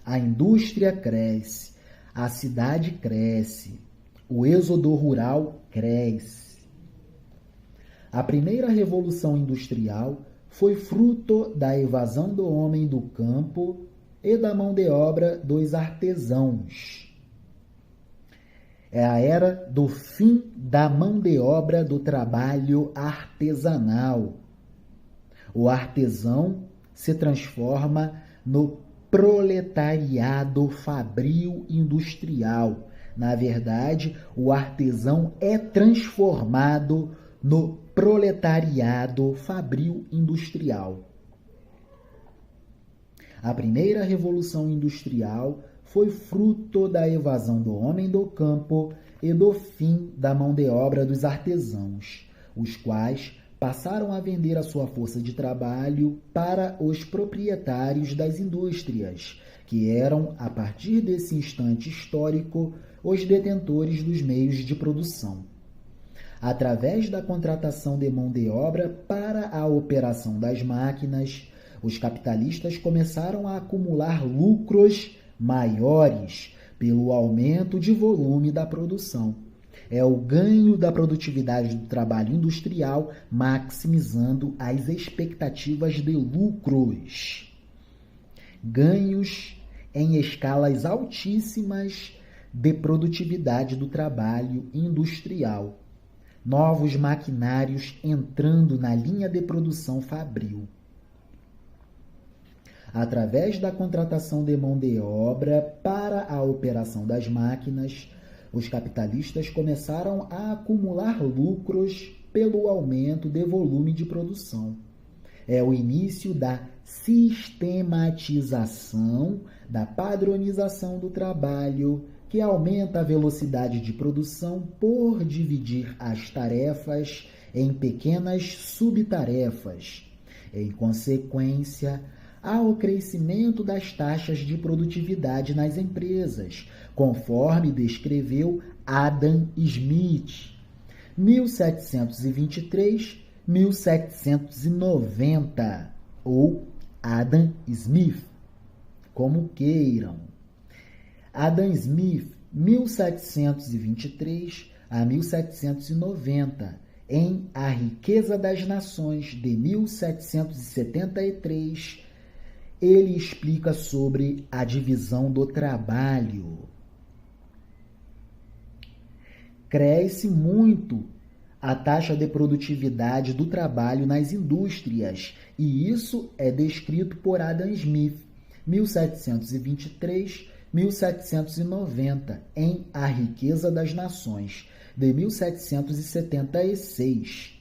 A indústria cresce, a cidade cresce, o êxodo rural cresce. A primeira revolução industrial foi fruto da evasão do homem do campo e da mão de obra dos artesãos. É a era do fim da mão de obra do trabalho artesanal. O artesão se transforma no proletariado fabril industrial. Na verdade, o artesão é transformado no proletariado fabril industrial. A primeira revolução industrial foi fruto da evasão do homem do campo e do fim da mão de obra dos artesãos, os quais passaram a vender a sua força de trabalho para os proprietários das indústrias, que eram, a partir desse instante histórico, os detentores dos meios de produção. Através da contratação de mão de obra para a operação das máquinas, os capitalistas começaram a acumular lucros maiores pelo aumento de volume da produção. É o ganho da produtividade do trabalho industrial maximizando as expectativas de lucros. Ganhos em escalas altíssimas de produtividade do trabalho industrial. Novos maquinários entrando na linha de produção fabril. Através da contratação de mão de obra para a operação das máquinas, os capitalistas começaram a acumular lucros pelo aumento de volume de produção. É o início da sistematização, da padronização do trabalho, que aumenta a velocidade de produção por dividir as tarefas em pequenas subtarefas. Em consequência, há o crescimento das taxas de produtividade nas empresas, conforme descreveu Adam Smith, 1723-1790, ou Adam Smith, como queiram. Adam Smith, 1723 a 1790, em A Riqueza das Nações, de 1773, ele explica sobre a divisão do trabalho. Cresce muito a taxa de produtividade do trabalho nas indústrias, e isso é descrito por Adam Smith, 1723-1790, em A Riqueza das Nações, de 1776.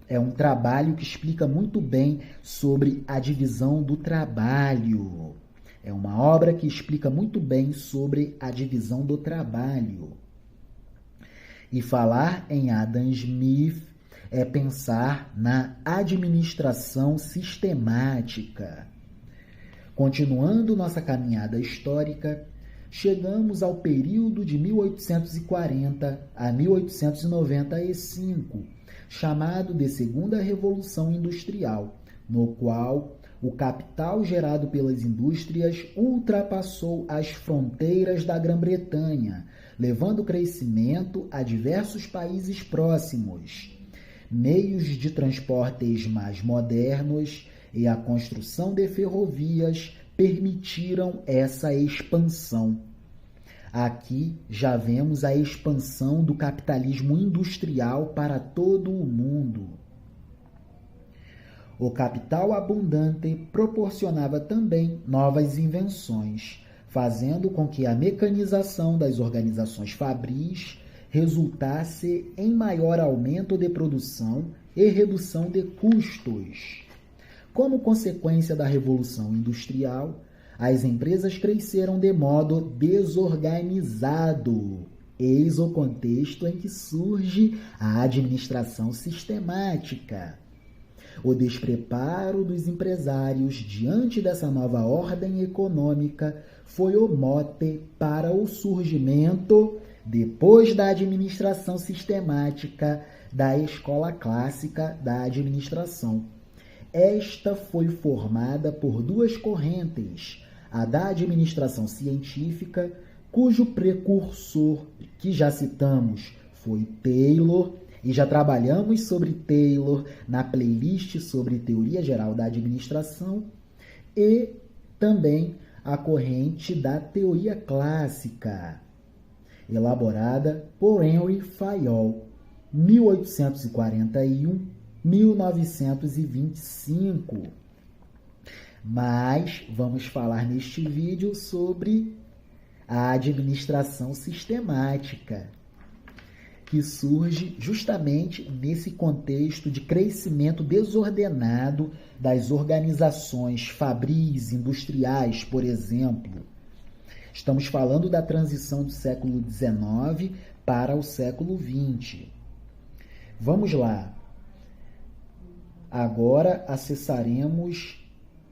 É um trabalho que explica muito bem sobre a divisão do trabalho. É uma obra que explica muito bem sobre a divisão do trabalho. E falar em Adam Smith é pensar na administração sistemática. Continuando nossa caminhada histórica, chegamos ao período de 1840 a 1895, chamado de Segunda Revolução Industrial, no qual o capital gerado pelas indústrias ultrapassou as fronteiras da Grã-Bretanha, levando crescimento a diversos países próximos. Meios de transportes mais modernos e a construção de ferrovias permitiram essa expansão. Aqui já vemos a expansão do capitalismo industrial para todo o mundo. O capital abundante proporcionava também novas invenções, fazendo com que a mecanização das organizações fabris resultasse em maior aumento de produção e redução de custos. Como consequência da Revolução Industrial, as empresas cresceram de modo desorganizado. Eis o contexto em que surge a administração sistemática. O despreparo dos empresários diante dessa nova ordem econômica foi o mote para o surgimento, depois da administração sistemática, da escola clássica da administração. Esta foi formada por duas correntes, a da administração científica, cujo precursor que já citamos foi Taylor, e já trabalhamos sobre Taylor na playlist sobre teoria geral da administração, e também a corrente da teoria clássica, elaborada por Henry Fayol, 1841-1925. Mas vamos falar neste vídeo sobre a administração sistemática, que surge justamente nesse contexto de crescimento desordenado das organizações fabris, industriais, por exemplo. Estamos falando da transição do século XIX para o século XX. Vamos lá. Agora acessaremos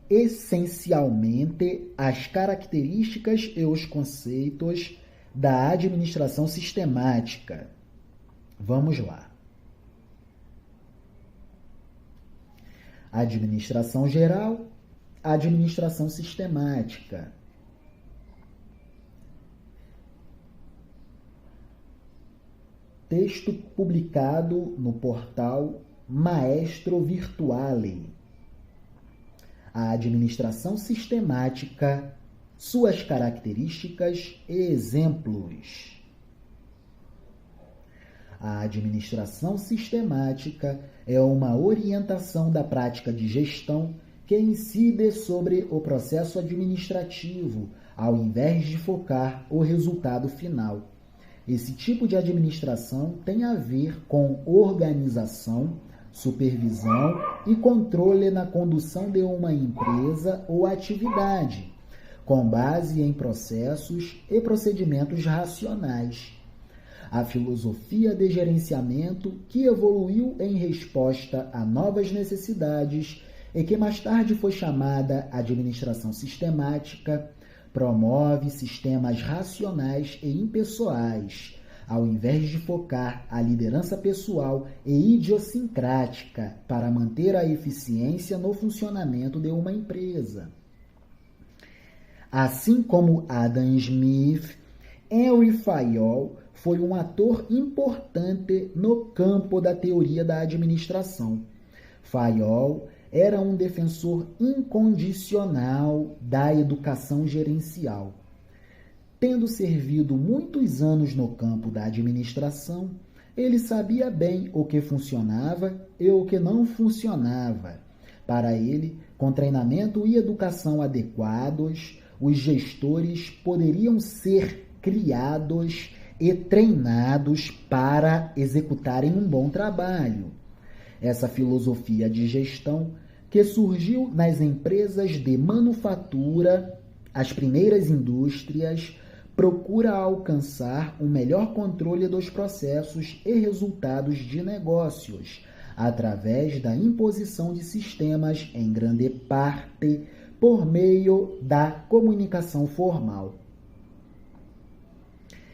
essencialmente as características e os conceitos da administração sistemática. Vamos lá. Administração geral, administração sistemática. Texto publicado no portal Maestro Virtuale. A administração sistemática, suas características e exemplos. A administração sistemática é uma orientação da prática de gestão que incide sobre o processo administrativo, ao invés de focar o resultado final. Esse tipo de administração tem a ver com organização, supervisão e controle na condução de uma empresa ou atividade, com base em processos e procedimentos racionais. A filosofia de gerenciamento que evoluiu em resposta a novas necessidades e que mais tarde foi chamada administração sistemática, promove sistemas racionais e impessoais, ao invés de focar a liderança pessoal e idiosincrática para manter a eficiência no funcionamento de uma empresa. Assim como Adam Smith, Henry Fayol foi um ator importante no campo da teoria da administração. Fayol era um defensor incondicional da educação gerencial. Tendo servido muitos anos no campo da administração, ele sabia bem o que funcionava e o que não funcionava. Para ele, com treinamento e educação adequados, os gestores poderiam ser criados e treinados para executarem um bom trabalho. Essa filosofia de gestão, que surgiu nas empresas de manufatura, as primeiras indústrias, procura alcançar um melhor controle dos processos e resultados de negócios, através da imposição de sistemas, em grande parte, por meio da comunicação formal.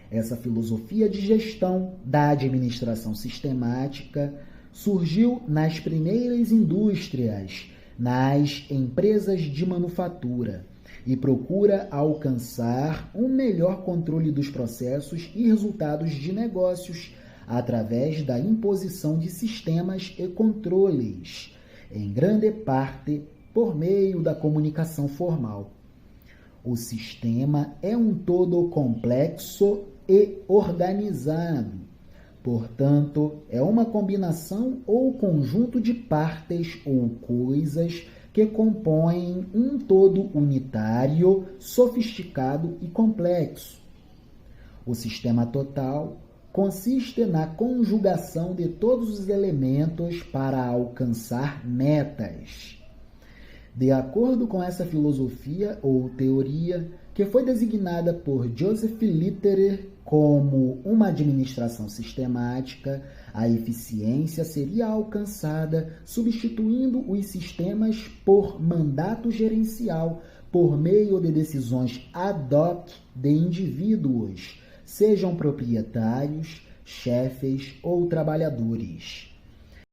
Essa filosofia de gestão da administração sistemática surgiu nas primeiras indústrias, nas empresas de manufatura, e procura alcançar um melhor controle dos processos e resultados de negócios através da imposição de sistemas e controles, em grande parte por meio da comunicação formal. O sistema é um todo complexo e organizado. Portanto, é uma combinação ou conjunto de partes ou coisas que compõem um todo unitário, sofisticado e complexo. O sistema total consiste na conjugação de todos os elementos para alcançar metas. De acordo com essa filosofia ou teoria, que foi designada por Joseph Litterer como uma administração sistemática, a eficiência seria alcançada substituindo os sistemas por mandato gerencial por meio de decisões ad hoc de indivíduos, sejam proprietários, chefes ou trabalhadores.